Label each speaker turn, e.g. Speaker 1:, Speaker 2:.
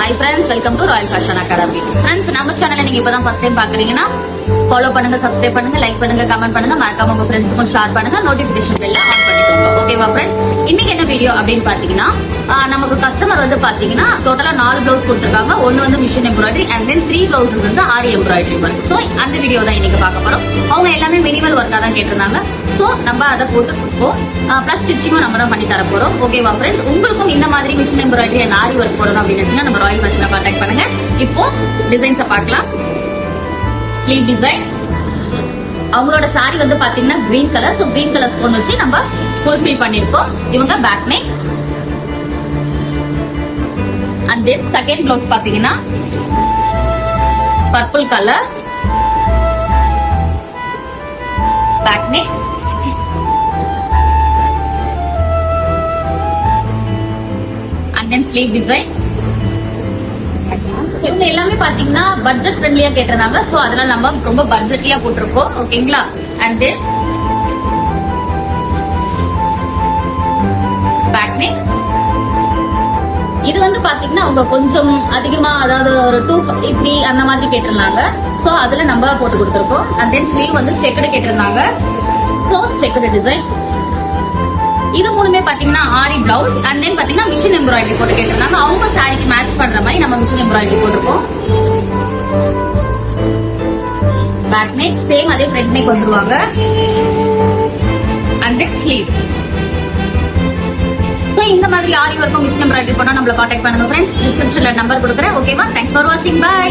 Speaker 1: Hi friends, welcome to Royal Fashion Academy. Friends, நம்ம சேனலை நீங்க இப்பதான் ஃபர்ஸ்ட் டைம் பாக்குறீங்கன்னா ஃபாலோ பண்ணுங்க, சப்ஸ்கிரைப் பண்ணுங்க, லைக் பண்ணுங்க, கமெண்ட் பண்ணுங்க, மறக்காம உங்க ஃப்ரெண்ட்ஸ்க்கும் ஷேர் பண்ணுங்க, நோட்டிபிகேஷன் பெல்ல ஆன் பண்ணிக்கோங்க. ஓகேவா ஃப்ரெண்ட்ஸ்? இன்னைக்கு என்ன வீடியோ அப்படின்னு பாத்தீங்கன்னா, நமக்கு கஸ்டமர் வந்து பாத்தீங்கன்னா டோட்டலா 4 பிளவுஸ் கொடுத்திருக்காங்க. ஒன்னு வந்து machine embroidery and then 3 blouse வந்து ஆரி எம்ப்ராய்டரி ஒர்க். சோ அந்த வீடியோ தான் இன்னைக்கு பார்க்க போறோம். அவங்க எல்லாமே மினிமல் ஒர்க்கா தான் கேட்டிருந்தாங்க. சோ நம்ம அதை போட்டு கொடுப்போம். பிளஸ் ஸ்டிச்சிங்கும் நம்ம தான் பண்ணி தர போறோம். ஓகேவா ஃப்ரெண்ட்ஸ்? உங்களுக்கும் இந்த மாதிரி machine embroidery and aari work போடணும் அப்படின்னு நினைச்சீங்கன்னா நம்ம ராயல் ஃபேஷனை கான்டாக்ட் பண்ணுங்க. இப்போ டிசைன்ஸை பார்க்கலாம். Sleeve design. அவங்களோட சாரி வந்து பாத்தீங்கன்னா green colour. So green colour stone வச்சு நம்ம ஃபுல்ஃபில் பண்ணிருக்கோம். இவங்க back neck and then second blouse பாத்தீங்கன்னா purple colour back neck and then sleeve design. இவங்க எல்லாமே பாத்தீங்கன்னா பட்ஜெட் ஃப்ரெண்ட்லியா கேட்டிருந்தாங்க. சோ அதனால நம்ம ரொம்ப பட்ஜெட்லியா போட்டிருக்கோம். ஓகேங்களா? And then back neck. இது வந்து பாத்தீங்கன்னா அவங்க கொஞ்சம் அதிகமா, அதாவது ஒரு 253 அந்த மாதிரி கேட்டிருந்தாங்க. சோ அதுல நம்ம போட்டு கொடுத்திருக்கோம். அண்ட் தென் ஸ்லீவ் வந்து செக்குடு கேட்டிருந்தாங்க. So checked design. இது மூணுமே பாத்தீங்கன்னா ஆரி பிளவுஸ் அண்ட் தென் பாத்தீங்கன்னா மிஷின் எம்ப்ராய்டரி போட்டு கேட்டிருந்தாங்க. அவங்க சாரிக்கு மேட்ச் பண்ற மாதிரி நம்ம மிஷின் எம்ப்ராய்டரி போட்டிருக்கோம். பேக் நெக் சேம் அதே ஃப்ரண்ட் நெக் வந்துருவாங்க. And then sleeve. சோ இந்த மாதிரி ஆரி ஒர்க்கும் மிஷின் எம்ப்ராய்டரி பண்ணா நம்மள கான்டாக்ட் பண்ணுங்க ஃப்ரெண்ட்ஸ். டிஸ்கிரிப்ஷன்ல நம்பர் கொடுக்குறேன். ஓகேவா? தேங்க்ஸ் ஃபார் வாட்சிங். பை.